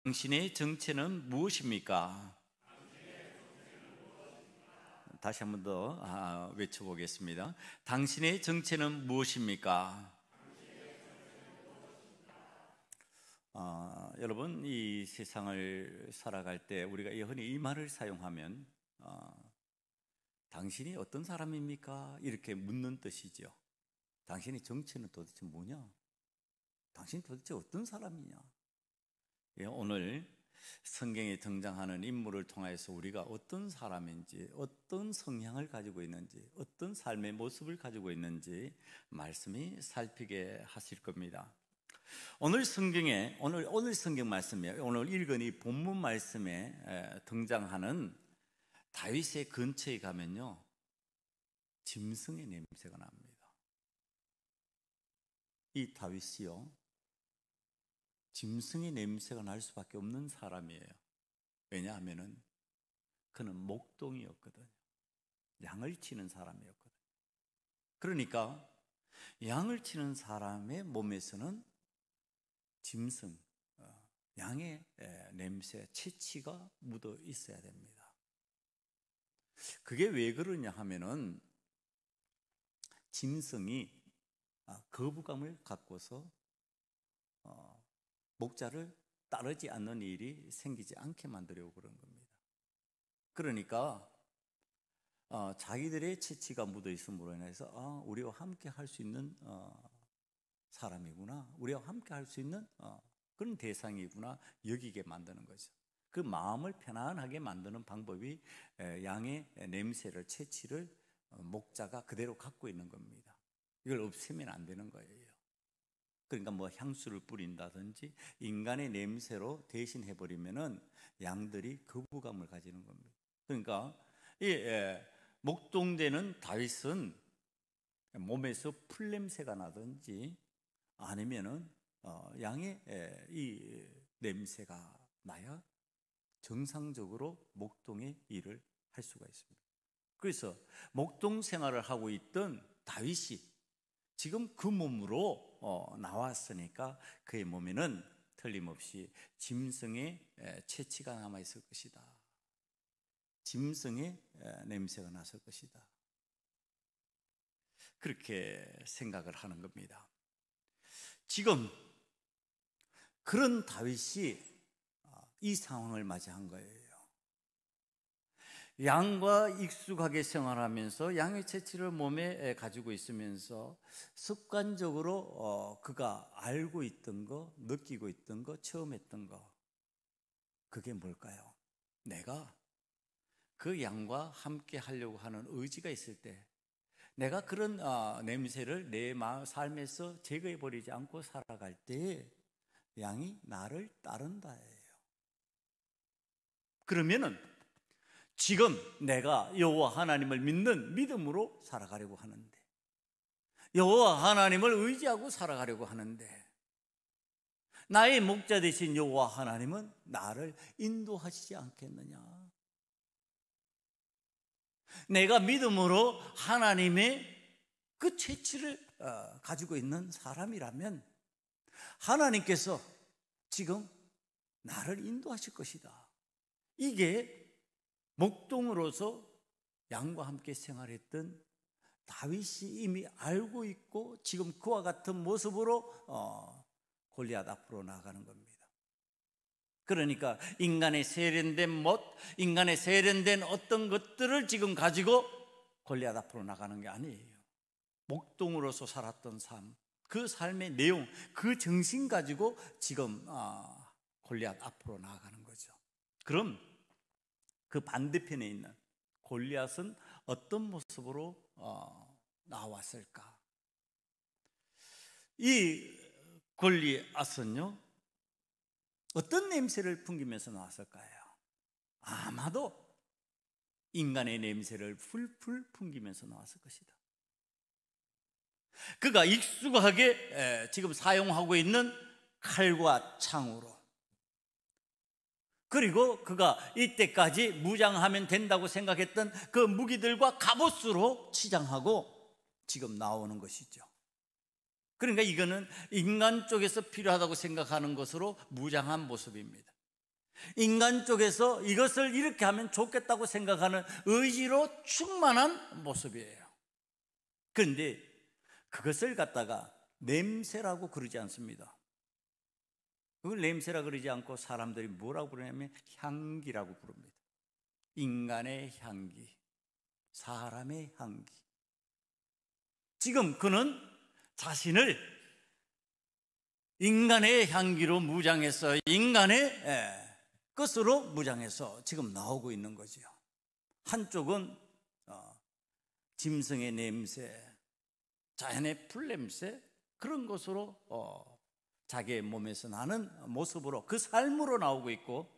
당신의 정체는 무엇입니까? 다시 한 번 더 외쳐보겠습니다. 당신의 정체는 무엇입니까? 여러분, 이 세상을 살아갈 때 우리가 흔히 이 말을 사용하면 당신이 어떤 사람입니까? 이렇게 묻는 뜻이죠. 당신의 정체는 도대체 뭐냐? 당신이 도대체 어떤 사람이냐? 오늘 성경에 등장하는 인물을 통해서 우리가 어떤 사람인지, 어떤 성향을 가지고 있는지, 어떤 삶의 모습을 가지고 있는지 말씀이 살피게 하실 겁니다. 오늘 성경에 오늘 성경 말씀에 오늘 읽은 이 본문 말씀에 등장하는 다윗의 근처에 가면요, 짐승의 냄새가 납니다. 이 다윗이요, 짐승의 냄새가 날 수밖에 없는 사람이에요. 왜냐하면 그는 목동이었거든요. 양을 치는 사람이었거든요. 그러니까 양을 치는 사람의 몸에서는 짐승, 양의 냄새, 체취가 묻어 있어야 됩니다. 그게 왜 그러냐 하면은 짐승이 거부감을 갖고서 목자를 따르지 않는 일이 생기지 않게 만들려고 그런 겁니다. 그러니까 자기들의 체취가 묻어 있음으로 인해서 우리와 함께 할 수 있는 사람이구나, 우리와 함께 할 수 있는 그런 대상이구나 여기게 만드는 거죠. 그 마음을 편안하게 만드는 방법이 양의 냄새를, 체취를 목자가 그대로 갖고 있는 겁니다. 이걸 없애면 안 되는 거예요. 그러니까 뭐 향수를 뿌린다든지 인간의 냄새로 대신해버리면은 양들이 거부감을 가지는 겁니다. 그러니까 이 목동되는 다윗은 몸에서 풀냄새가 나든지 아니면은 양의 이 냄새가 나야 정상적으로 목동의 일을 할 수가 있습니다. 그래서 목동 생활을 하고 있던 다윗이 지금 그 몸으로 나왔으니까 그의 몸에는 틀림없이 짐승의 체취가 남아있을 것이다. 짐승의 냄새가 났을 것이다. 그렇게 생각을 하는 겁니다. 지금 그런 다윗이 이 상황을 맞이한 거예요. 양과 익숙하게 생활하면서 양의 체취를 몸에 가지고 있으면서 습관적으로 그가 알고 있던 거, 느끼고 있던 거, 처음 했던 거, 그게 뭘까요? 내가 그 양과 함께 하려고 하는 의지가 있을 때, 내가 그런 냄새를 내 삶에서 제거해버리지 않고 살아갈 때 양이 나를 따른다예요. 그러면은 지금 내가 여호와 하나님을 믿는 믿음으로 살아가려고 하는데, 여호와 하나님을 의지하고 살아가려고 하는데, 나의 목자 되신 여호와 하나님은 나를 인도하시지 않겠느냐? 내가 믿음으로 하나님의 그 체취를 가지고 있는 사람이라면 하나님께서 지금 나를 인도하실 것이다. 이게 목동으로서 양과 함께 생활했던 다윗이 이미 알고 있고 지금 그와 같은 모습으로 골리앗 앞으로 나가는 겁니다. 그러니까 인간의 세련된 멋, 인간의 세련된 어떤 것들을 지금 가지고 골리앗 앞으로 나가는 게 아니에요. 목동으로서 살았던 삶, 그 삶의 내용, 그 정신 가지고 지금 골리앗 앞으로 나아가는 거죠. 그럼 그 반대편에 있는 골리앗은 어떤 모습으로 나왔을까? 이 골리앗은요, 어떤 냄새를 풍기면서 나왔을까요? 아마도 인간의 냄새를 풀풀 풍기면서 나왔을 것이다. 그가 익숙하게 지금 사용하고 있는 칼과 창으로, 그리고 그가 이때까지 무장하면 된다고 생각했던 그 무기들과 갑옷으로 치장하고 지금 나오는 것이죠. 그러니까 이거는 인간 쪽에서 필요하다고 생각하는 것으로 무장한 모습입니다. 인간 쪽에서 이것을 이렇게 하면 좋겠다고 생각하는 의지로 충만한 모습이에요. 그런데 그것을 갖다가 냄새라고 그러지 않습니다. 그걸 냄새라 그러지 않고 사람들이 뭐라고 그러냐면 향기라고 부릅니다. 인간의 향기, 사람의 향기. 지금 그는 자신을 인간의 향기로 무장해서 인간의 것으로 무장해서 지금 나오고 있는 거죠. 한쪽은 짐승의 냄새, 자연의 풀냄새, 그런 것으로 자기의 몸에서 나는 모습으로, 그 삶으로 나오고 있고,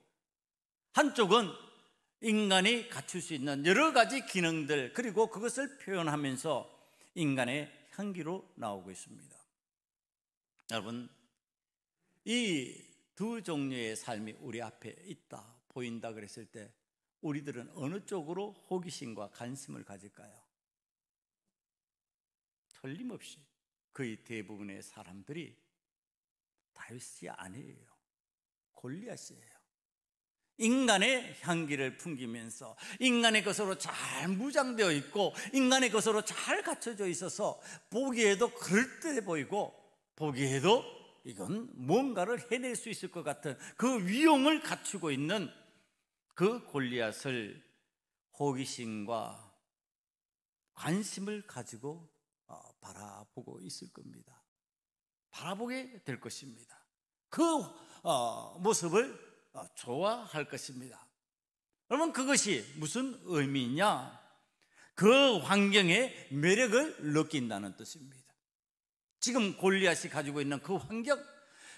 한쪽은 인간이 갖출 수 있는 여러 가지 기능들, 그리고 그것을 표현하면서 인간의 향기로 나오고 있습니다. 여러분, 이 두 종류의 삶이 우리 앞에 있다, 보인다 그랬을 때 우리들은 어느 쪽으로 호기심과 관심을 가질까요? 틀림없이 거의 대부분의 사람들이 다윗이 아니에요. 골리앗이에요. 인간의 향기를 풍기면서 인간의 것으로 잘 무장되어 있고 인간의 것으로 잘 갖춰져 있어서 보기에도 그럴듯해 보이고 보기에도 이건 뭔가를 해낼 수 있을 것 같은 그 위용을 갖추고 있는 그 골리앗을 호기심과 관심을 가지고 바라보고 있을 겁니다. 바라보게 될 것입니다. 그 모습을 좋아할 것입니다. 여러분, 그것이 무슨 의미냐? 그 환경의 매력을 느낀다는 뜻입니다. 지금 골리앗이 가지고 있는 그 환경,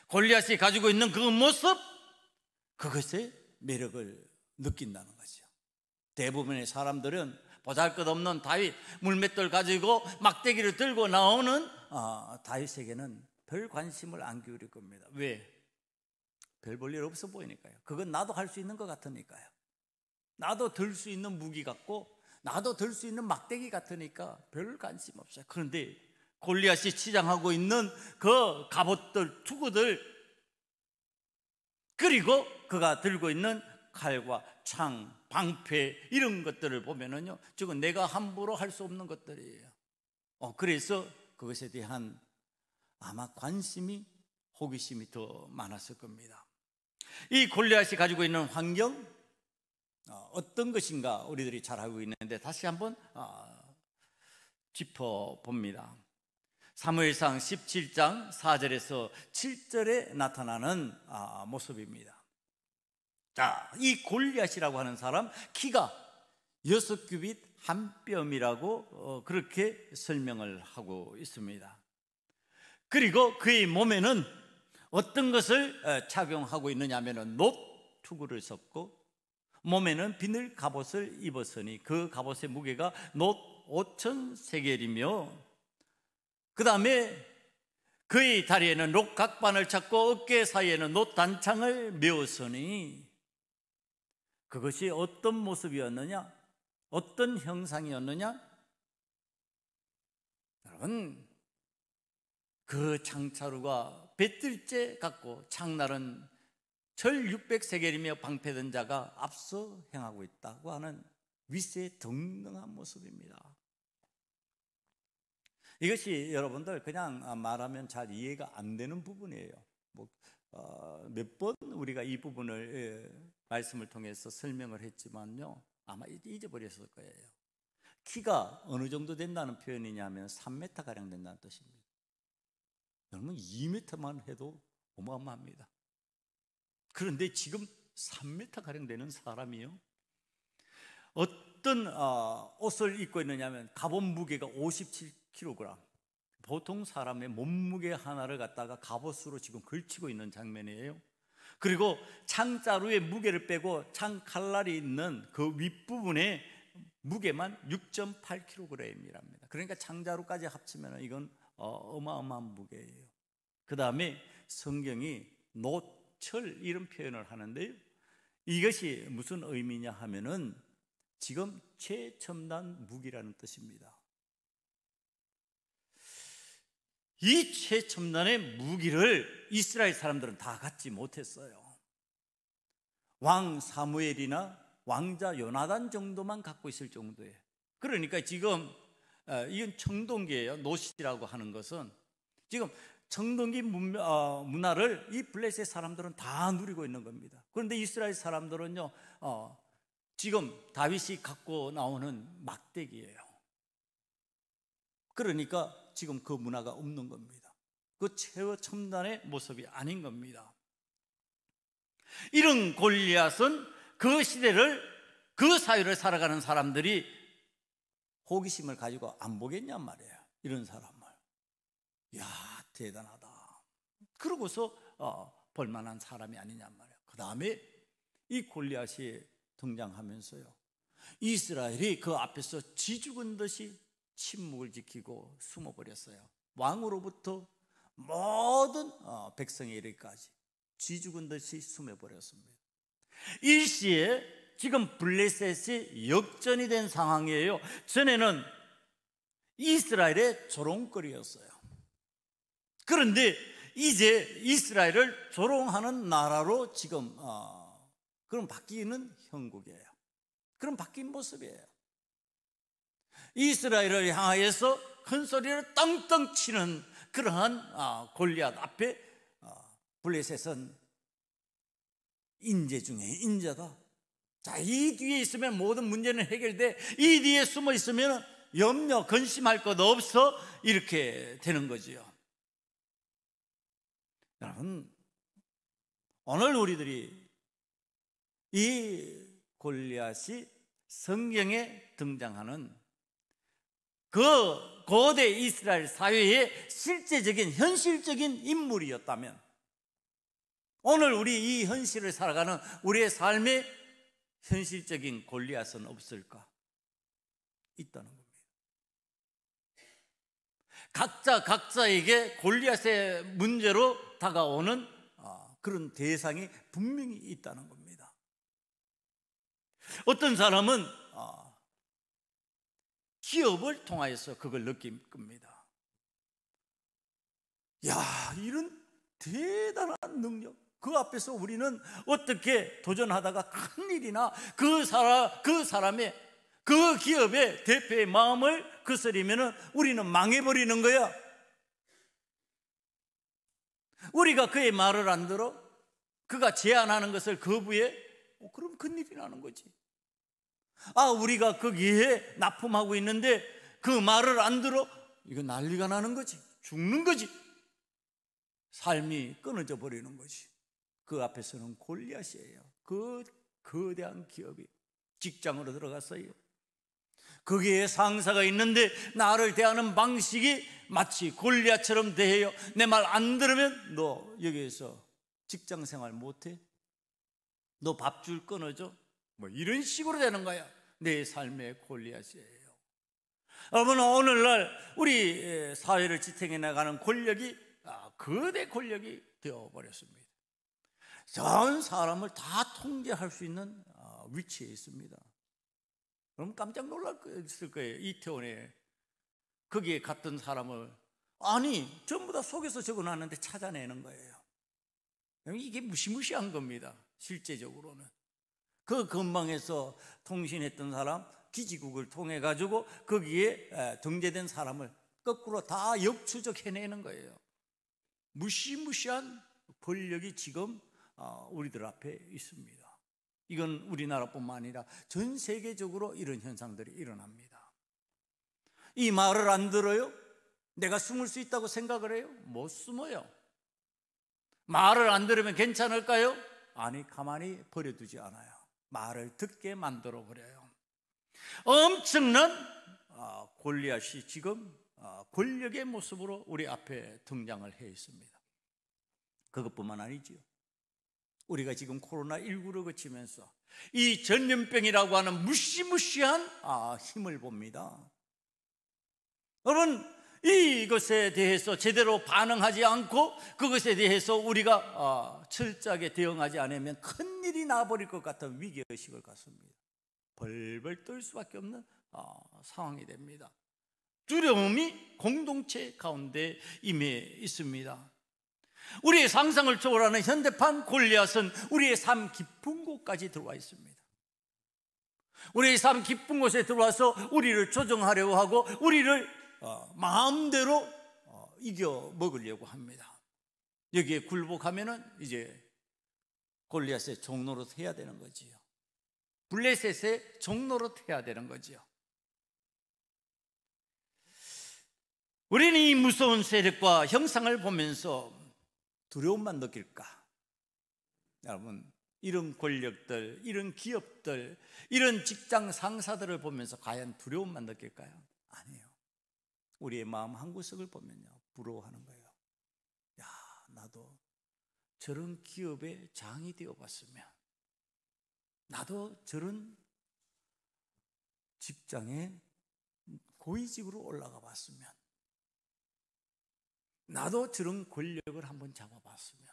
골리앗이 가지고 있는 그 모습, 그것의 매력을 느낀다는 거죠. 대부분의 사람들은 보잘것없는 다윗, 물맷돌 가지고 막대기를 들고 나오는 다윗에게는 별 관심을 안 기울일 겁니다. 왜? 별 볼 일 없어 보이니까요. 그건 나도 할 수 있는 것 같으니까요. 나도 들 수 있는 무기 같고 나도 들 수 있는 막대기 같으니까 별 관심 없어요. 그런데 골리앗이 치장하고 있는 그 갑옷들, 투구들, 그리고 그가 들고 있는 칼과 창, 방패, 이런 것들을 보면은요, 저건 내가 함부로 할 수 없는 것들이에요. 그래서 그것에 대한 아마 관심이, 호기심이 더 많았을 겁니다. 이 골리앗이 가지고 있는 환경, 어떤 것인가 우리들이 잘 알고 있는데 다시 한번 짚어봅니다. 사무엘상 17장 4절에서 7절에 나타나는 모습입니다. 자, 이 골리앗이라고 하는 사람, 키가 6규빗 한 뼘이라고 그렇게 설명을 하고 있습니다. 그리고 그의 몸에는 어떤 것을 착용하고 있느냐 하면 놋투구를 섰고 몸에는 비늘 갑옷을 입었으니 그 갑옷의 무게가 놋 5,000세겔이며 그 다음에 그의 다리에는 놋 각반을 찾고 어깨 사이에는 놋 단창을 메었으니, 그것이 어떤 모습이었느냐? 어떤 형상이었느냐? 여러분, 그 창자루가 뱃들째 같고 창날은 절 600세겔이며 방패든 자가 앞서 행하고 있다고 하는 위세 등등한 모습입니다. 이것이 여러분들 그냥 말하면 잘 이해가 안 되는 부분이에요. 몇 번 우리가 이 부분을 말씀을 통해서 설명을 했지만요, 아마 잊어버렸을 거예요. 키가 어느 정도 된다는 표현이냐면 3m가량 된다는 뜻입니다. 여러분, 2m만 해도 어마어마합니다. 그런데 지금 3m가량 되는 사람이요, 어떤 옷을 입고 있느냐 하면 갑옷 무게가 57kg, 보통 사람의 몸무게 하나를 갖다가 갑옷으로 지금 걸치고 있는 장면이에요. 그리고 창자루의 무게를 빼고 창 칼날이 있는 그 윗부분의 무게만 6.8kg이랍니다. 그러니까 창자루까지 합치면 이건 어마어마한 무게예요. 그 다음에 성경이 노철 이런 표현을 하는데요, 이것이 무슨 의미냐 하면은 지금 최첨단 무기라는 뜻입니다. 이 최첨단의 무기를 이스라엘 사람들은 다 갖지 못했어요. 왕 사무엘이나 왕자 요나단 정도만 갖고 있을 정도예요. 그러니까 지금 이건 청동기예요. 노시라고 하는 것은 지금 청동기 문화를 이 블레셋 사람들은 다 누리고 있는 겁니다. 그런데 이스라엘 사람들은요, 지금 다윗이 갖고 나오는 막대기예요. 그러니까 지금 그 문화가 없는 겁니다. 그 최첨단의 모습이 아닌 겁니다. 이런 골리앗은 그 시대를, 그 사회를 살아가는 사람들이 호기심을 가지고 안 보겠냔 말이에요. 이런 사람을. 이야, 대단하다. 그러고서 볼만한 사람이 아니냔 말이에요. 그 다음에 이 골리앗이 등장하면서요, 이스라엘이 그 앞에서 쥐죽은 듯이 침묵을 지키고 숨어버렸어요. 왕으로부터 모든 백성에 이르기까지 쥐죽은 듯이 숨어버렸습니다. 일시에 지금 블레셋이 역전이 된 상황이에요. 전에는 이스라엘의 조롱거리였어요. 그런데 이제 이스라엘을 조롱하는 나라로 지금 그럼 바뀌는 형국이에요. 그럼 바뀐 모습이에요. 이스라엘을 향하여서 큰 소리를 떵떵 치는 그러한 골리앗 앞에 블레셋은 인재 중에 인재다. 자, 이 뒤에 있으면 모든 문제는 해결돼. 이 뒤에 숨어 있으면 염려, 근심할 것 없어. 이렇게 되는 거지요. 여러분, 오늘 우리들이 이 골리앗이 성경에 등장하는 그 고대 이스라엘 사회의 실제적인 현실적인 인물이었다면, 오늘 우리 이 현실을 살아가는 우리의 삶에 현실적인 골리앗은 없을까? 있다는 겁니다. 각자에게 골리앗의 문제로 다가오는 그런 대상이 분명히 있다는 겁니다. 어떤 사람은 기업을 통하여서 그걸 느낄 겁니다. 야, 이런 대단한 능력, 그 앞에서 우리는 어떻게 도전하다가 큰일이나 그 사람의, 그 기업의 대표의 마음을 거스리면 우리는 망해버리는 거야. 우리가 그의 말을 안 들어, 그가 제안하는 것을 거부해, 그럼 큰일이 나는 거지. 우리가 거기에 납품하고 있는데 그 말을 안 들어, 이거 난리가 나는 거지. 죽는 거지. 삶이 끊어져 버리는 거지. 그 앞에서는 골리앗이에요. 그 거대한 기업이 직장으로 들어갔어요. 거기에 상사가 있는데 나를 대하는 방식이 마치 골리앗처럼 대해요. 내 말 안 들으면 너 여기에서 직장 생활 못해? 너 밥줄 끊어줘? 뭐 이런 식으로 되는 거야. 내 삶의 골리앗이에요. 여러분, 오늘날 우리 사회를 지탱해 나가는 권력이 거대 권력이 되어버렸습니다. 전 사람을 다 통제할 수 있는 위치에 있습니다. 그럼 깜짝 놀랐을 거예요. 이태원에 거기에 갔던 사람을 전부 다 속여서 적어놨는데 찾아내는 거예요. 이게 무시무시한 겁니다. 실제적으로는 그 근방에서 통신했던 사람, 기지국을 통해 가지고 거기에 등재된 사람을 거꾸로 다 역추적해내는 거예요. 무시무시한 권력이 지금 우리들 앞에 있습니다. 이건 우리나라뿐만 아니라 전 세계적으로 이런 현상들이 일어납니다. 이 말을 안 들어요? 내가 숨을 수 있다고 생각을 해요? 못 숨어요. 말을 안 들으면 괜찮을까요? 가만히 버려두지 않아요. 말을 듣게 만들어 버려요. 엄청난 골리앗이 지금 권력의 모습으로 우리 앞에 등장을 해 있습니다. 그것뿐만 아니지요. 우리가 지금 코로나19를 거치면서 이 전염병이라고 하는 무시무시한 힘을 봅니다. 여러분, 이것에 대해서 제대로 반응하지 않고 그것에 대해서 우리가 철저하게 대응하지 않으면 큰일이 나버릴 것 같은 위기의식을 갖습니다. 벌벌 떨 수밖에 없는 상황이 됩니다. 두려움이 공동체 가운데 임해 있습니다. 우리의 상상을 초월하는 현대판 골리앗은 우리의 삶 깊은 곳까지 들어와 있습니다. 우리의 삶 깊은 곳에 들어와서 우리를 조종하려고 하고 우리를 마음대로 이겨 먹으려고 합니다. 여기에 굴복하면은 이제 골리앗의 종노릇 해야 되는 거지요. 블레셋의 종노릇 해야 되는 거지요. 우리는 이 무서운 세력과 형상을 보면서 두려움만 느낄까? 여러분, 이런 권력들, 이런 기업들, 이런 직장 상사들을 보면서 과연 두려움만 느낄까요? 아니에요. 우리의 마음 한구석을 보면요, 부러워하는 거예요. 야, 나도 저런 기업의 장이 되어봤으면, 나도 저런 직장에 고위직으로 올라가 봤으면, 나도 저런 권력을 한번 잡아봤으면,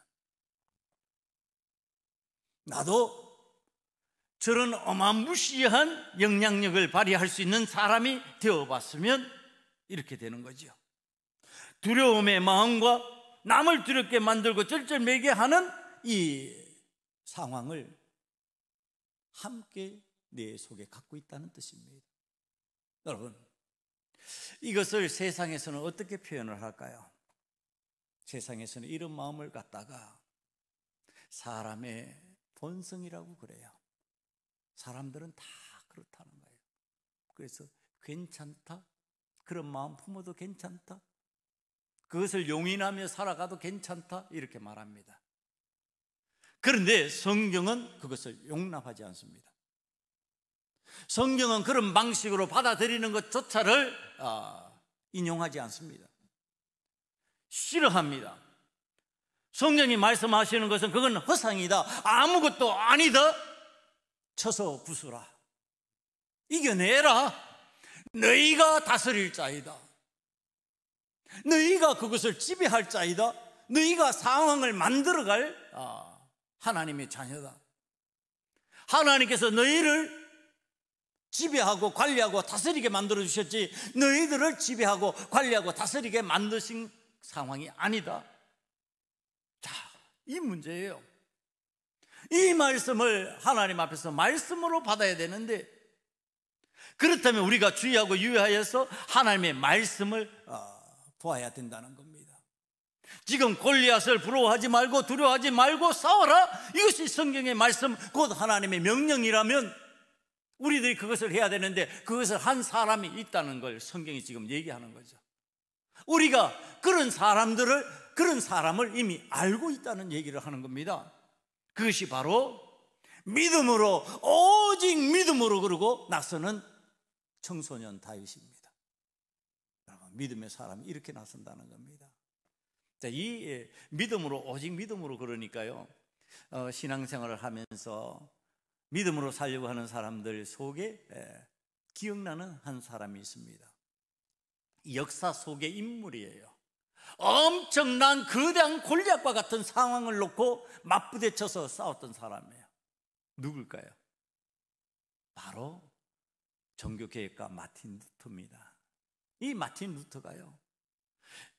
나도 저런 어마무시한 영향력을 발휘할 수 있는 사람이 되어봤으면, 이렇게 되는 거죠. 두려움의 마음과 남을 두렵게 만들고 쩔쩔매게 하는 이 상황을 함께 내 속에 갖고 있다는 뜻입니다. 여러분, 이것을 세상에서는 어떻게 표현을 할까요? 세상에서는 이런 마음을 갖다가 사람의 본성이라고 그래요. 사람들은 다 그렇다는 거예요. 그래서 괜찮다, 그런 마음 품어도 괜찮다, 그것을 용인하며 살아가도 괜찮다, 이렇게 말합니다. 그런데 성경은 그것을 용납하지 않습니다. 성경은 그런 방식으로 받아들이는 것조차를 인용하지 않습니다. 싫어합니다. 성경이 말씀하시는 것은 그건 허상이다, 아무것도 아니다, 쳐서 부수라, 이겨내라, 너희가 다스릴 자이다, 너희가 그것을 지배할 자이다, 너희가 상황을 만들어갈 하나님의 자녀다. 하나님께서 너희를 지배하고 관리하고 다스리게 만들어주셨지, 너희들을 지배하고 관리하고 다스리게 만드신 상황이 아니다. 자, 이 문제예요. 이 말씀을 하나님 앞에서 말씀으로 받아야 되는데, 그렇다면 우리가 주의하고 유의하여서 하나님의 말씀을 보아야 된다는 겁니다. 지금 골리앗을 부러워하지 말고 두려워하지 말고 싸워라, 이것이 성경의 말씀, 곧 하나님의 명령이라면 우리들이 그것을 해야 되는데, 그것을 한 사람이 있다는 걸 성경이 지금 얘기하는 거죠. 우리가 그런 사람을 이미 알고 있다는 얘기를 하는 겁니다. 그것이 바로 믿음으로, 오직 믿음으로 그러고 나서는 청소년 다윗입니다. 믿음의 사람이 이렇게 나선다는 겁니다. 자, 이 믿음으로, 오직 믿음으로 그러니까요, 신앙생활을 하면서 믿음으로 살려고 하는 사람들 속에 기억나는 한 사람이 있습니다. 역사 속의 인물이에요. 엄청난 거대한 골리앗과 같은 상황을 놓고 맞부대쳐서 싸웠던 사람이에요. 누굴까요? 바로 종교개혁가 마틴 루터입니다. 이 마틴 루터가요,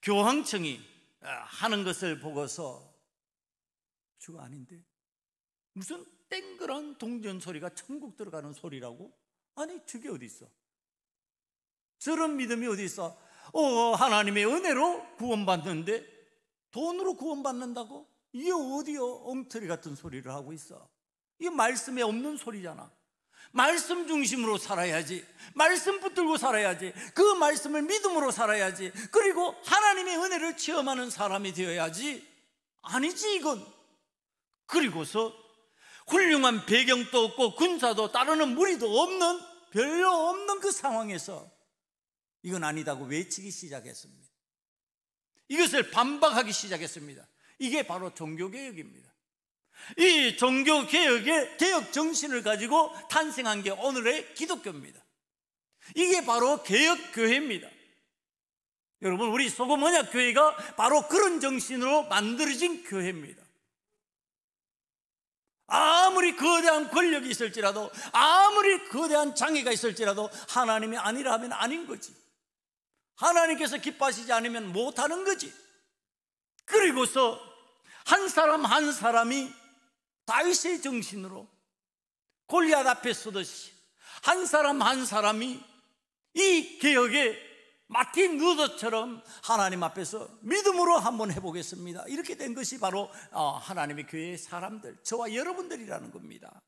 교황청이 하는 것을 보고서 주가 아닌데 무슨 땡그란 동전 소리가 천국 들어가는 소리라고? 아니, 저게 어디 있어? 저런 믿음이 어디 있어? 하나님의 은혜로 구원받는데 돈으로 구원받는다고? 이게 어디요? 엉터리 같은 소리를 하고 있어. 이게 말씀에 없는 소리잖아. 말씀 중심으로 살아야지, 말씀 붙들고 살아야지, 그 말씀을 믿음으로 살아야지, 그리고 하나님의 은혜를 체험하는 사람이 되어야지. 아니지 이건. 그리고서 훌륭한 배경도 없고 군사도 따르는 무리도 없는, 별로 없는 그 상황에서 이건 아니다고 외치기 시작했습니다. 이것을 반박하기 시작했습니다. 이게 바로 종교개혁입니다. 이 종교개혁의 개혁 정신을 가지고 탄생한 게 오늘의 기독교입니다. 이게 바로 개혁교회입니다. 여러분, 우리 소금언약교회가 바로 그런 정신으로 만들어진 교회입니다. 아무리 거대한 권력이 있을지라도, 아무리 거대한 장애가 있을지라도 하나님이 아니라 하면 아닌 거지. 하나님께서 기뻐하시지 않으면 못하는 거지. 그리고서 한 사람 한 사람이 다윗의 정신으로 골리앗 앞에 서듯이 한 사람 한 사람이 이 개혁의 마틴 루더처럼 하나님 앞에서 믿음으로 한번 해보겠습니다. 이렇게 된 것이 바로 하나님의 교회의 사람들, 저와 여러분들이라는 겁니다.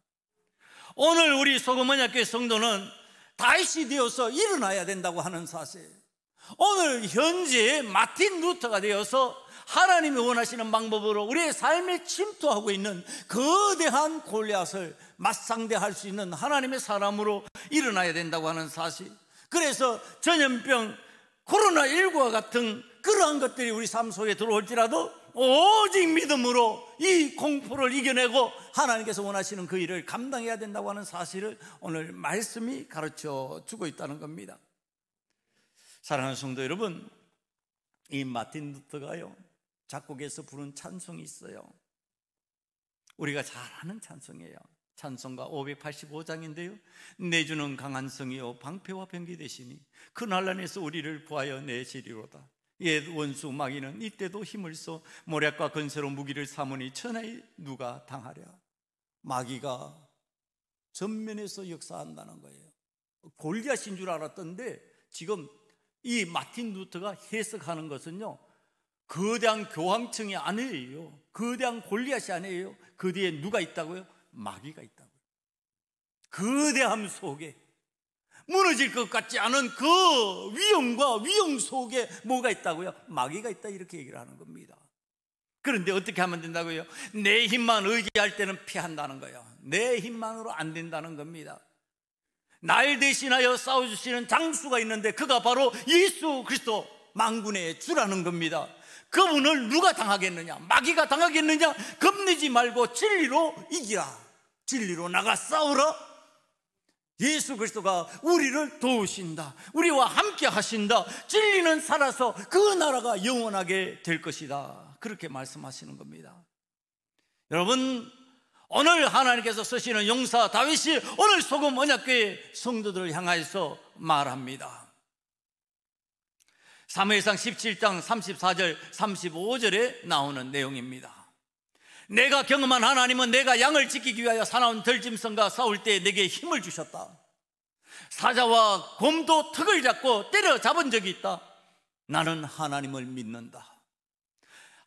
오늘 우리 소금언약교회 성도는 다윗이 되어서 일어나야 된다고 하는 사실, 오늘 현재 마틴 루터가 되어서 하나님이 원하시는 방법으로 우리의 삶에 침투하고 있는 거대한 골리앗을 맞상대할 수 있는 하나님의 사람으로 일어나야 된다고 하는 사실, 그래서 전염병, 코로나19와 같은 그러한 것들이 우리 삶 속에 들어올지라도 오직 믿음으로 이 공포를 이겨내고 하나님께서 원하시는 그 일을 감당해야 된다고 하는 사실을 오늘 말씀이 가르쳐 주고 있다는 겁니다. 사랑하는 성도 여러분, 이 마틴 루터가요, 작곡에서 부른 찬송이 있어요. 우리가 잘 아는 찬송이에요. 찬송가 585장인데요 내주는 강한 성이요 방패와 병기 되시니 그 난란에서 우리를 구하여 내시리로다. 옛 원수 마귀는 이때도 힘을 써 모략과 건세로 무기를 삼으니 천하에 누가 당하랴. 마귀가 전면에서 역사한다는 거예요. 골리앗인 줄 알았던데 지금 이 마틴 루터가 해석하는 것은요, 거대한 교황청이 아니에요. 거대한 골리앗이 아니에요. 그 뒤에 누가 있다고요? 마귀가 있다고요. 거대함 속에, 무너질 것 같지 않은 그 위험과 위험 속에 뭐가 있다고요? 마귀가 있다, 이렇게 얘기를 하는 겁니다. 그런데 어떻게 하면 된다고요? 내 힘만 의지할 때는 피한다는 거예요. 내 힘만으로 안 된다는 겁니다. 날 대신하여 싸워주시는 장수가 있는데 그가 바로 예수 그리스도 만군의 주라는 겁니다. 그분을 누가 당하겠느냐? 마귀가 당하겠느냐? 겁내지 말고 진리로 이기라. 진리로 나가 싸우라. 예수 그리스도가 우리를 도우신다. 우리와 함께 하신다. 진리는 살아서 그 나라가 영원하게 될 것이다. 그렇게 말씀하시는 겁니다. 여러분, 오늘 하나님께서 쓰시는 용사 다윗이 오늘 소금 언약교회 성도들을 향하여서 말합니다. 사무엘상 17장 34절 35절에 나오는 내용입니다. 내가 경험한 하나님은 내가 양을 지키기 위하여 사나운 들짐승과 싸울 때 내게 힘을 주셨다. 사자와 곰도 턱을 잡고 때려잡은 적이 있다. 나는 하나님을 믿는다.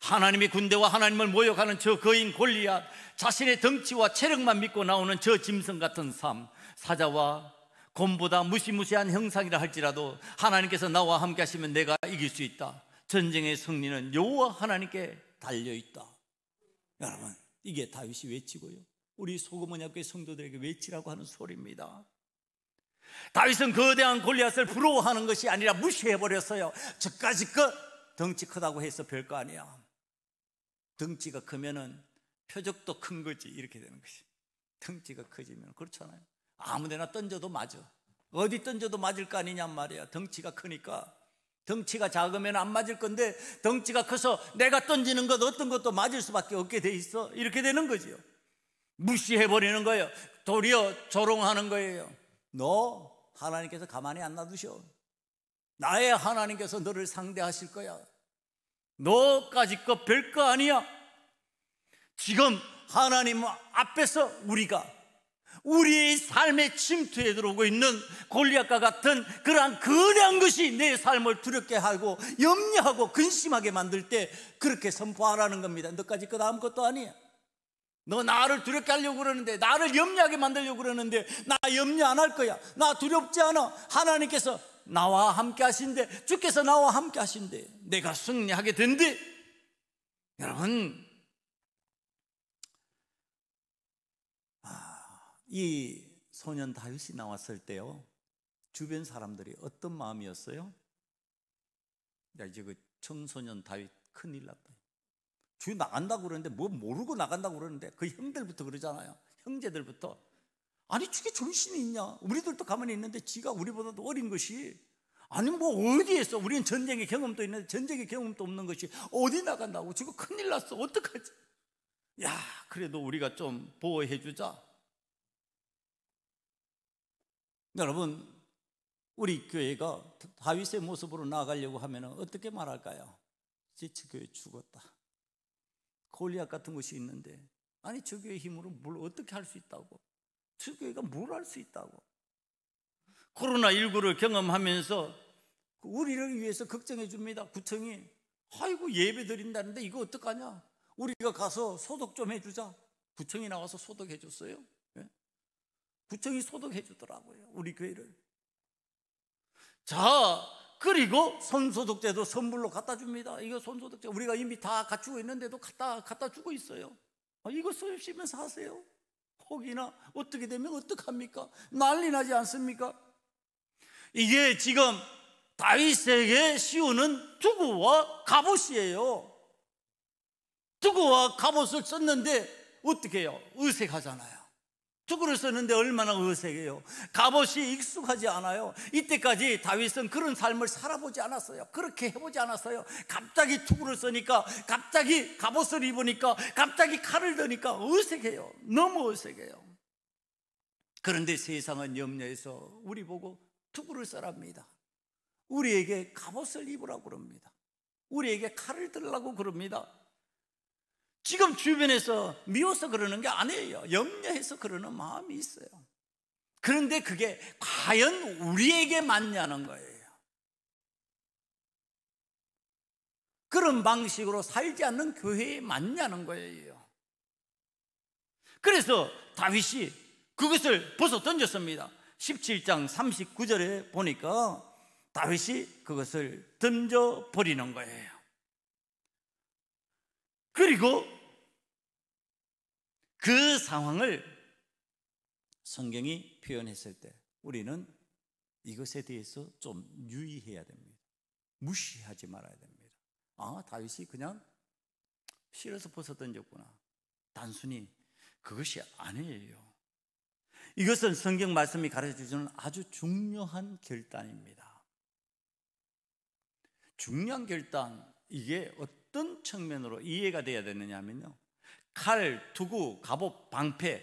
하나님의 군대와 하나님을 모욕하는 저 거인 골리앗, 자신의 덩치와 체력만 믿고 나오는 저 짐승 같은 삶, 사자와 곰보다 무시무시한 형상이라 할지라도 하나님께서 나와 함께 하시면 내가 이길 수 있다. 전쟁의 승리는 여호와 하나님께 달려있다. 여러분, 이게 다윗이 외치고요, 우리 소금언약교회 성도들에게 외치라고 하는 소리입니다. 다윗은 거대한 골리앗을 부러워하는 것이 아니라 무시해버렸어요. 저까지 것 덩치 크다고 해서 별거 아니야. 덩치가 크면은 표적도 큰 거지, 이렇게 되는 것이. 덩치가 커지면 그렇잖아요. 아무데나 던져도 맞아. 어디 던져도 맞을 거 아니냔 말이야. 덩치가 크니까. 덩치가 작으면 안 맞을 건데 덩치가 커서 내가 던지는 것 어떤 것도 맞을 수밖에 없게 돼 있어. 이렇게 되는 거지요. 무시해버리는 거예요. 도리어 조롱하는 거예요. 너 하나님께서 가만히 안 놔두셔. 나의 하나님께서 너를 상대하실 거야. 너까지 거 별거 아니야. 지금 하나님 앞에서 우리의 삶에 침투해 들어오고 있는 골리앗과 같은 그러한 거대한 것이 내 삶을 두렵게 하고 염려하고 근심하게 만들 때 그렇게 선포하라는 겁니다. 너까지 것 아무것도 아니야. 너 나를 두렵게 하려고 그러는데, 나를 염려하게 만들려고 그러는데 나 염려 안 할 거야. 나 두렵지 않아. 하나님께서 나와 함께 하신대. 주께서 나와 함께 하신대. 내가 승리하게 된대. 여러분, 이 소년 다윗이 나왔을 때요, 주변 사람들이 어떤 마음이었어요? 야, 이제 그 청소년 다윗 큰일 났다. 주 나간다고 그러는데 뭐 모르고 나간다고 그러는데 그 형들부터 그러잖아요. 형제들부터. 아니, 주게 정신이 있냐? 우리들도 가만히 있는데 지가 우리보다도 어린 것이, 아니 뭐 어디에서, 우리는 전쟁의 경험도 있는데 전쟁의 경험도 없는 것이 어디 나간다고? 지금 큰일 났어. 어떡하지? 야, 그래도 우리가 좀 보호해 주자. 여러분, 우리 교회가 다윗의 모습으로 나아가려고 하면 어떻게 말할까요? 지치 교회 죽었다. 골리앗 같은 것이 있는데, 아니 저 교회 힘으로 뭘 어떻게 할 수 있다고? 저 교회가 뭘 할 수 있다고? 코로나19를 경험하면서 우리를 위해서 걱정해 줍니다. 구청이. 아이고 예배 드린다는데 이거 어떡하냐? 우리가 가서 소독 좀 해주자. 구청이 나와서 소독해 줬어요. 예? 구청이 소독해 주더라고요, 우리 교회를. 자, 그리고 손소독제도 선물로 갖다 줍니다. 이거 손소독제 우리가 이미 다 갖추고 있는데도 갖다 주고 있어요. 이거 쓰시면서 하세요. 혹이나 어떻게 되면 어떡합니까? 난리 나지 않습니까? 이게 지금 다윗에게 씌우는 투구와 갑옷이에요. 투구와 갑옷을 썼는데 어떻게 해요? 어색하잖아요. 투구를 썼는데 얼마나 어색해요. 갑옷이 익숙하지 않아요. 이때까지 다윗은 그런 삶을 살아보지 않았어요. 그렇게 해보지 않았어요. 갑자기 투구를 쓰니까, 갑자기 갑옷을 입으니까, 갑자기 칼을 드니까 어색해요. 너무 어색해요. 그런데 세상은 염려해서 우리 보고 투구를 써랍니다. 우리에게 갑옷을 입으라고 그럽니다. 우리에게 칼을 들라고 그럽니다. 지금 주변에서 미워서 그러는 게 아니에요. 염려해서 그러는 마음이 있어요. 그런데 그게 과연 우리에게 맞냐는 거예요. 그런 방식으로 살지 않는 교회에 맞냐는 거예요. 그래서 다윗이 그것을 벗어 던졌습니다. 17장 39절에 보니까 다윗이 그것을 던져버리는 거예요. 그리고 그 상황을 성경이 표현했을 때 우리는 이것에 대해서 좀 유의해야 됩니다. 무시하지 말아야 됩니다. 다윗이 그냥 싫어서 벗어 던졌구나. 단순히 그것이 아니에요. 이것은 성경 말씀이 가르쳐주는 아주 중요한 결단입니다. 중요한 결단, 이게 어떤 측면으로 이해가 돼야 되느냐 하면요, 칼, 투구, 갑옷, 방패,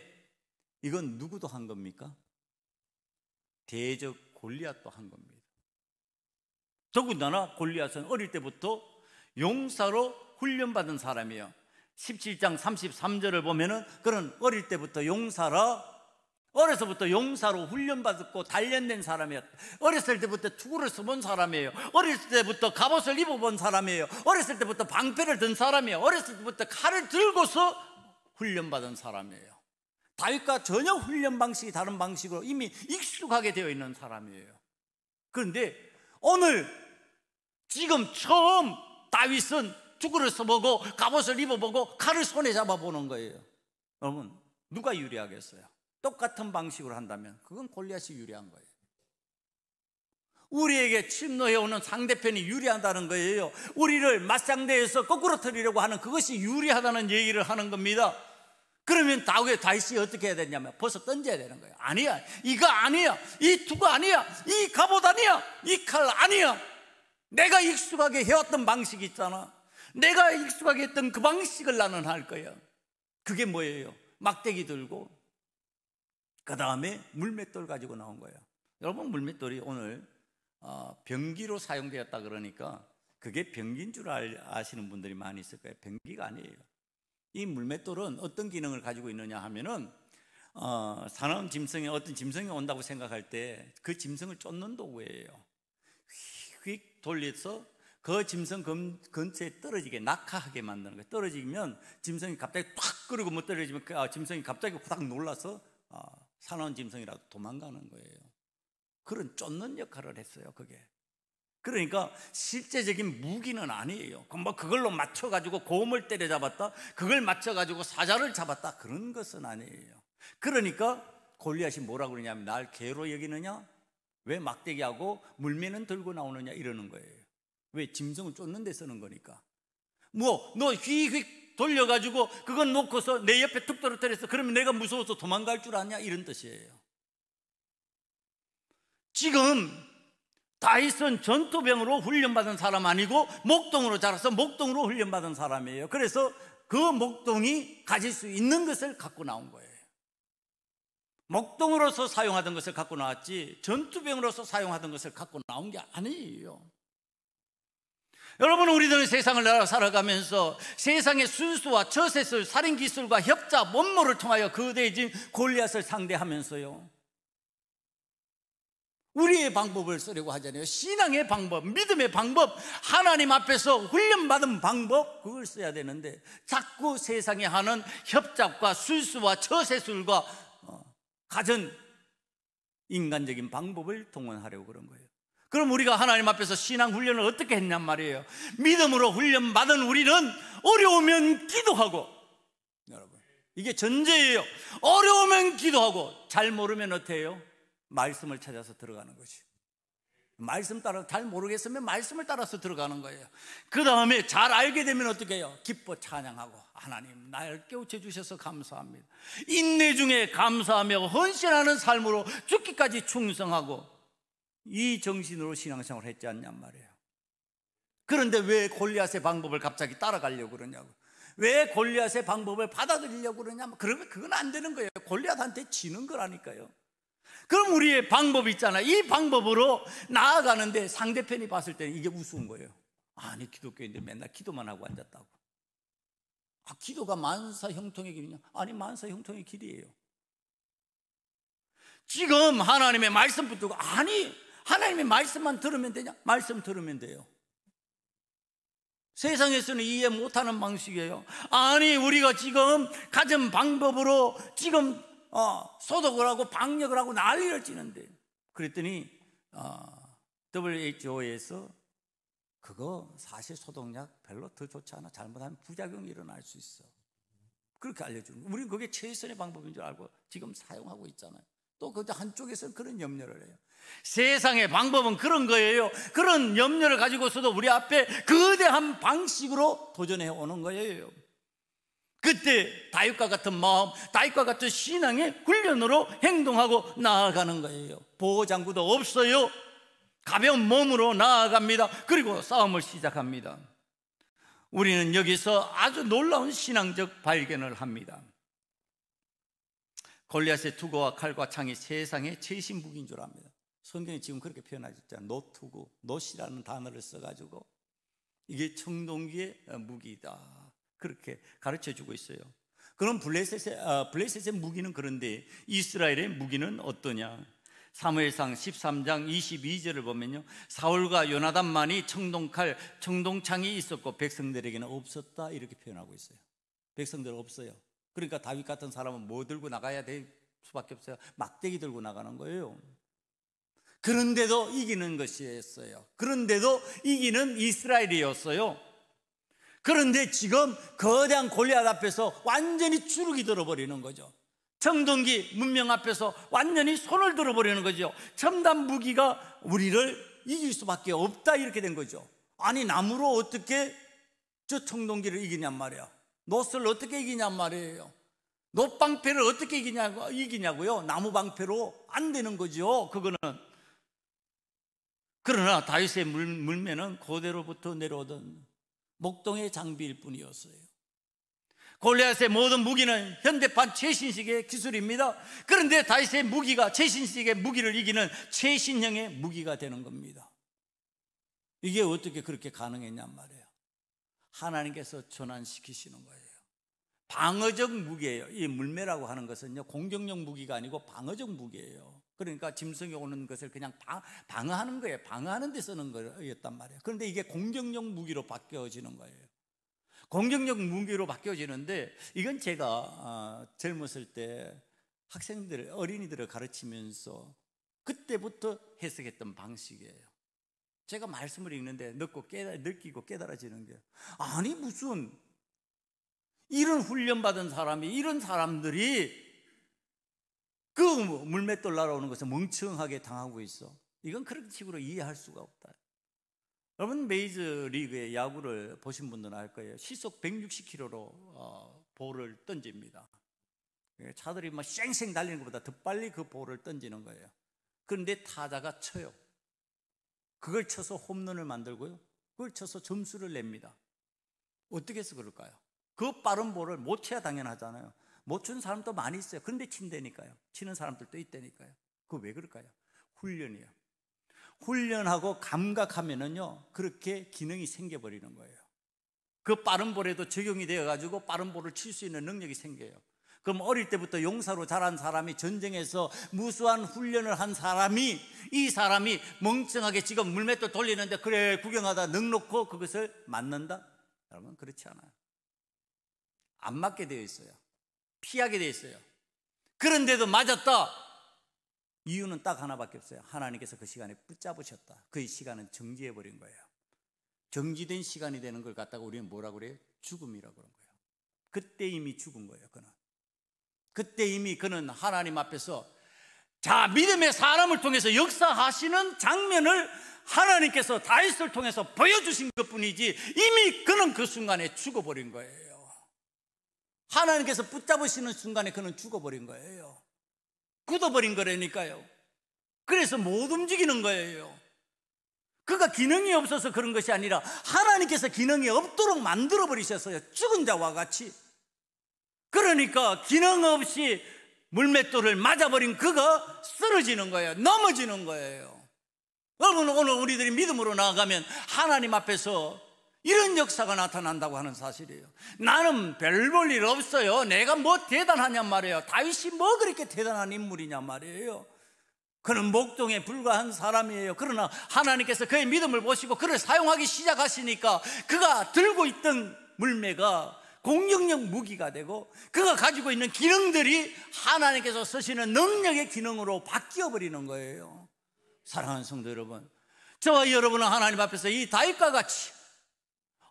이건 누구도 한 겁니까? 대적 골리앗도 한 겁니다. 더군다나 골리앗은 어릴 때부터 용사로 훈련받은 사람이에요. 17장 33절을 보면은 그런 어릴 때부터 어려서부터 용사로 훈련받았고 단련된 사람이었다. 어렸을 때부터 투구를 써본 사람이에요. 어렸을 때부터 갑옷을 입어본 사람이에요. 어렸을 때부터 방패를 든 사람이에요. 어렸을 때부터 칼을 들고서 훈련받은 사람이에요. 다윗과 전혀 훈련 방식이 다른 방식으로 이미 익숙하게 되어 있는 사람이에요. 그런데 오늘 지금 처음 다윗은 투구를 써보고 갑옷을 입어보고 칼을 손에 잡아보는 거예요. 여러분, 누가 유리하겠어요? 똑같은 방식으로 한다면 그건 골리앗이 유리한 거예요. 우리에게 침노해오는 상대편이 유리하다는 거예요. 우리를 맞상대해서 거꾸로 틀리려고 하는 그것이 유리하다는 얘기를 하는 겁니다. 그러면 다윗이 어떻게 해야 되냐면 벗어 던져야 되는 거예요. 아니야, 이거 아니야, 이 투구 아니야, 이 갑옷 아니야, 이 칼 아니야. 내가 익숙하게 해왔던 방식이 있잖아. 내가 익숙하게 했던 그 방식을 나는 할 거야. 그게 뭐예요? 막대기 들고 그 다음에 물맷돌 가지고 나온 거예요. 여러분, 물맷돌이 오늘 병기로 사용되었다 그러니까 그게 병기인 줄 아시는 분들이 많이 있을 거예요. 병기가 아니에요. 이 물맷돌은 어떤 기능을 가지고 있느냐 하면은 사나운 짐승에 어떤 짐승이 온다고 생각할 때 그 짐승을 쫓는 도구예요. 휙휙 돌려서 그 짐승 근처에 떨어지게, 낙하하게 만드는 거예요. 떨어지면 짐승이 갑자기 탁 그러고 못 떨어지면 짐승이 갑자기 후딱 놀라서 사나운 짐승이라도 도망가는 거예요. 그런 쫓는 역할을 했어요, 그게. 그러니까 실제적인 무기는 아니에요. 그걸로 맞춰가지고 곰을 때려잡았다, 그걸 맞춰가지고 사자를 잡았다, 그런 것은 아니에요. 그러니까 골리앗이 뭐라고 그러냐면, 날 개로 여기느냐? 왜 막대기하고 물매는 들고 나오느냐? 이러는 거예요. 왜? 짐승을 쫓는 데 쓰는 거니까. 너 휙휙 돌려가지고 그건 놓고서 내 옆에 툭 떨어뜨렸어. 그러면 내가 무서워서 도망갈 줄 아냐? 이런 뜻이에요. 지금 다윗은 전투병으로 훈련받은 사람 아니고 목동으로 자라서 목동으로 훈련받은 사람이에요. 그래서 그 목동이 가질 수 있는 것을 갖고 나온 거예요. 목동으로서 사용하던 것을 갖고 나왔지 전투병으로서 사용하던 것을 갖고 나온 게 아니에요. 여러분, 우리들은 세상을 살아가면서 세상의 순수와 저세술, 살인기술과 협자, 원모를 통하여 거대해진 골리앗을 상대하면서요, 우리의 방법을 쓰려고 하잖아요. 신앙의 방법, 믿음의 방법, 하나님 앞에서 훈련받은 방법, 그걸 써야 되는데 자꾸 세상에 하는 협잡과 술수와 저세술과 가전 인간적인 방법을 동원하려고 그런 거예요. 그럼 우리가 하나님 앞에서 신앙 훈련을 어떻게 했냔 말이에요. 믿음으로 훈련받은 우리는 어려우면 기도하고, 여러분, 이게 전제예요. 어려우면 기도하고, 잘 모르면 어떻게 해요? 말씀을 찾아서 들어가는 거지. 말씀 따라, 잘 모르겠으면 말씀을 따라서 들어가는 거예요. 그 다음에 잘 알게 되면 어떻게 해요? 기뻐 찬양하고, 하나님 나를 깨우쳐 주셔서 감사합니다. 인내 중에 감사하며 헌신하는 삶으로 죽기까지 충성하고, 이 정신으로 신앙생활을 했지 않냔 말이에요. 그런데 왜 골리앗의 방법을 갑자기 따라가려고 그러냐고, 왜 골리앗의 방법을 받아들이려고 그러냐면, 그러면 그건 안 되는 거예요. 골리앗한테 지는 거라니까요. 그럼 우리의 방법이 있잖아요. 이 방법으로 나아가는데 상대편이 봤을 때는 이게 우스운 거예요. 아니, 기독교인들 맨날 기도만 하고 앉았다고. 아, 기도가 만사 형통의 길이냐? 아니, 만사 형통의 길이에요. 지금 하나님의 말씀 붙들고, 아니, 하나님의 말씀만 들으면 되냐? 말씀 들으면 돼요. 세상에서는 이해 못하는 방식이에요. 아니, 우리가 지금 가진 방법으로 지금 소독을 하고 방역을 하고 난리를 치는데, 그랬더니 WHO에서 그거 사실 소독약 별로 더 좋지 않아, 잘못하면 부작용이 일어날 수 있어, 그렇게 알려주는 거예요. 우리는 그게 최선의 방법인 줄 알고 지금 사용하고 있잖아요. 또 그 한쪽에서는 그런 염려를 해요. 세상의 방법은 그런 거예요. 그런 염려를 가지고서도 우리 앞에 거대한 방식으로 도전해 오는 거예요. 그때 다윗과 같은 마음, 다윗과 같은 신앙의 훈련으로 행동하고 나아가는 거예요. 보호장구도 없어요. 가벼운 몸으로 나아갑니다. 그리고 싸움을 시작합니다. 우리는 여기서 아주 놀라운 신앙적 발견을 합니다. 골리앗의 투구와 칼과 창이 세상의 최신 무기인 줄 압니다. 성경이 지금 그렇게 표현하셨잖아요. 노투구, 노시라는 단어를 써가지고 이게 청동기의 무기다, 그렇게 가르쳐주고 있어요. 그럼 블레셋의 무기는, 그런데 이스라엘의 무기는 어떠냐? 사무엘상 13장 22절을 보면요, 사울과 요나단만이 청동칼, 청동창이 있었고 백성들에게는 없었다, 이렇게 표현하고 있어요. 백성들은 없어요. 그러니까 다윗 같은 사람은 뭐 들고 나가야 될 수밖에 없어요? 막대기 들고 나가는 거예요. 그런데도 이기는 것이었어요. 그런데도 이기는 이스라엘이었어요. 그런데 지금 거대한 골리앗 앞에서 완전히 주눅이 들어버리는 거죠. 청동기 문명 앞에서 완전히 손을 들어버리는 거죠. 첨단 무기가 우리를 이길 수밖에 없다, 이렇게 된 거죠. 아니, 나무로 어떻게 저 청동기를 이기냔 말이야. 노스를 어떻게 이기냔 말이에요. 노방패를 어떻게 이기냐고요. 나무 방패로 안 되는 거죠, 그거는. 그러나 다윗의 물매는 고대로부터 내려오던 목동의 장비일 뿐이었어요. 골리앗의 모든 무기는 현대판 최신식의 기술입니다. 그런데 다윗의 무기가 최신식의 무기를 이기는 최신형의 무기가 되는 겁니다. 이게 어떻게 그렇게 가능했냔 말이에요. 하나님께서 전환시키시는 거예요. 방어적 무기예요. 이 물매라고 하는 것은요, 공격용 무기가 아니고 방어적 무기예요. 그러니까 짐승이 오는 것을 그냥 방어하는 거예요. 방어하는 데 쓰는 거였단 말이에요. 그런데 이게 공격용 무기로 바뀌어지는 거예요. 공격용 무기로 바뀌어지는데, 이건 제가 젊었을 때 학생들, 어린이들을 가르치면서 그때부터 해석했던 방식이에요. 제가 말씀을 읽는데 느끼고 깨달아지는 게, 아니, 무슨 이런 훈련받은 사람이, 이런 사람들이 그 물맷돌 날아오는 것을 멍청하게 당하고 있어. 이건 그런 식으로 이해할 수가 없다. 여러분, 메이저리그의 야구를 보신 분들은 알 거예요. 시속 160km로 볼을 던집니다. 차들이 막 쌩쌩 달리는 것보다 더 빨리 그 볼을 던지는 거예요. 그런데 타자가 쳐요. 그걸 쳐서 홈런을 만들고요, 그걸 쳐서 점수를 냅니다. 어떻게 해서 그럴까요? 그 빠른 볼을 못 쳐야 당연하잖아요. 못 치는 사람도 많이 있어요. 그런데 친다니까요. 치는 사람들도 있다니까요. 그거 왜 그럴까요? 훈련이에요. 훈련하고 감각하면은요, 그렇게 기능이 생겨버리는 거예요. 그 빠른 볼에도 적용이 되어가지고 빠른 볼을 칠 수 있는 능력이 생겨요. 그럼 어릴 때부터 용사로 자란 사람이, 전쟁에서 무수한 훈련을 한 사람이, 이 사람이 멍청하게 지금 물맷돌 돌리는데 그래 구경하다 넉놓고 그것을 맞는다? 여러분, 그렇지 않아요. 안 맞게 되어 있어요. 피하게 되어 있어요. 그런데도 맞았다. 이유는 딱 하나밖에 없어요. 하나님께서 그 시간에 붙잡으셨다. 그 시간은 정지해버린 거예요. 정지된 시간이 되는 걸 갖다가 우리는 뭐라고 그래요? 죽음이라고 그런 거예요. 그때 이미 죽은 거예요. 그때 이미 그는 하나님 앞에서, 자, 믿음의 사람을 통해서 역사하시는 장면을 하나님께서 다윗을 통해서 보여주신 것뿐이지 이미 그는 그 순간에 죽어버린 거예요. 하나님께서 붙잡으시는 순간에 그는 죽어버린 거예요. 굳어버린 거라니까요. 그래서 못 움직이는 거예요. 그가 기능이 없어서 그런 것이 아니라 하나님께서 기능이 없도록 만들어버리셨어요. 죽은 자와 같이. 그러니까 기능 없이 물맷돌을 맞아버린 그가 쓰러지는 거예요. 넘어지는 거예요. 여러분, 오늘 우리들이 믿음으로 나아가면 하나님 앞에서 이런 역사가 나타난다고 하는 사실이에요. 나는 별 볼 일 없어요. 내가 뭐 대단하냔 말이에요. 다윗이 뭐 그렇게 대단한 인물이냔 말이에요. 그는 목동에 불과한 사람이에요. 그러나 하나님께서 그의 믿음을 보시고 그를 사용하기 시작하시니까 그가 들고 있던 물매가 공격력 무기가 되고 그가 가지고 있는 기능들이 하나님께서 쓰시는 능력의 기능으로 바뀌어버리는 거예요. 사랑하는 성도 여러분, 저와 여러분은 하나님 앞에서 이 다윗과 같이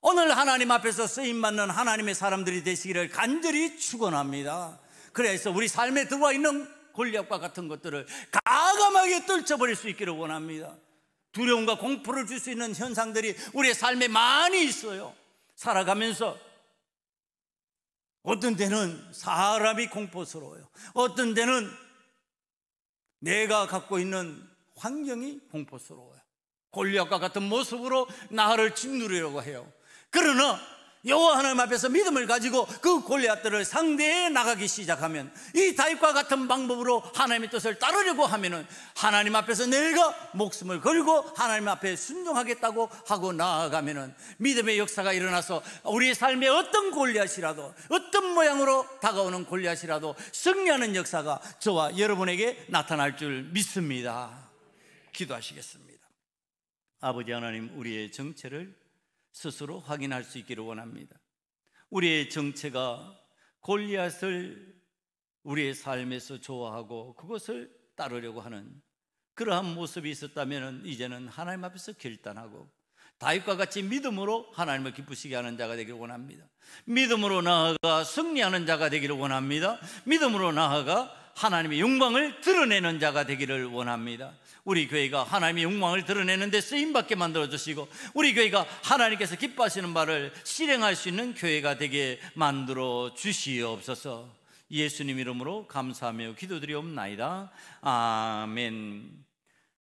오늘 하나님 앞에서 쓰임받는 하나님의 사람들이 되시기를 간절히 축원합니다. 그래서 우리 삶에 들어와 있는 골리앗과 같은 것들을 과감하게 떨쳐버릴 수 있기를 원합니다. 두려움과 공포를 줄 수 있는 현상들이 우리의 삶에 많이 있어요. 살아가면서 어떤 때는 사람이 공포스러워요. 어떤 때는 내가 갖고 있는 환경이 공포스러워요. 골리앗과 같은 모습으로 나를 짓누르려고 해요. 그러나 여호와 하나님 앞에서 믿음을 가지고 그 골리앗들을 상대해 나가기 시작하면, 이 다윗과 같은 방법으로 하나님의 뜻을 따르려고 하면은 하나님 앞에서 내가 목숨을 걸고 하나님 앞에 순종하겠다고 하고 나아가면은 믿음의 역사가 일어나서 우리의 삶에 어떤 골리앗이라도, 어떤 모양으로 다가오는 골리앗이라도 승리하는 역사가 저와 여러분에게 나타날 줄 믿습니다. 기도하시겠습니다. 아버지 하나님, 우리의 정체를 스스로 확인할 수 있기를 원합니다. 우리의 정체가 골리앗을 우리의 삶에서 좋아하고 그것을 따르려고 하는 그러한 모습이 있었다면 이제는 하나님 앞에서 결단하고 다윗과 같이 믿음으로 하나님을 기쁘시게 하는 자가 되기를 원합니다. 믿음으로 나아가 승리하는 자가 되기를 원합니다. 믿음으로 나아가 하나님의 영광을 드러내는 자가 되기를 원합니다. 우리 교회가 하나님의 영광을 드러내는 데 쓰임받게 만들어주시고 우리 교회가 하나님께서 기뻐하시는 바를 실행할 수 있는 교회가 되게 만들어 주시옵소서. 예수님 이름으로 감사하며 기도드리옵나이다. 아멘.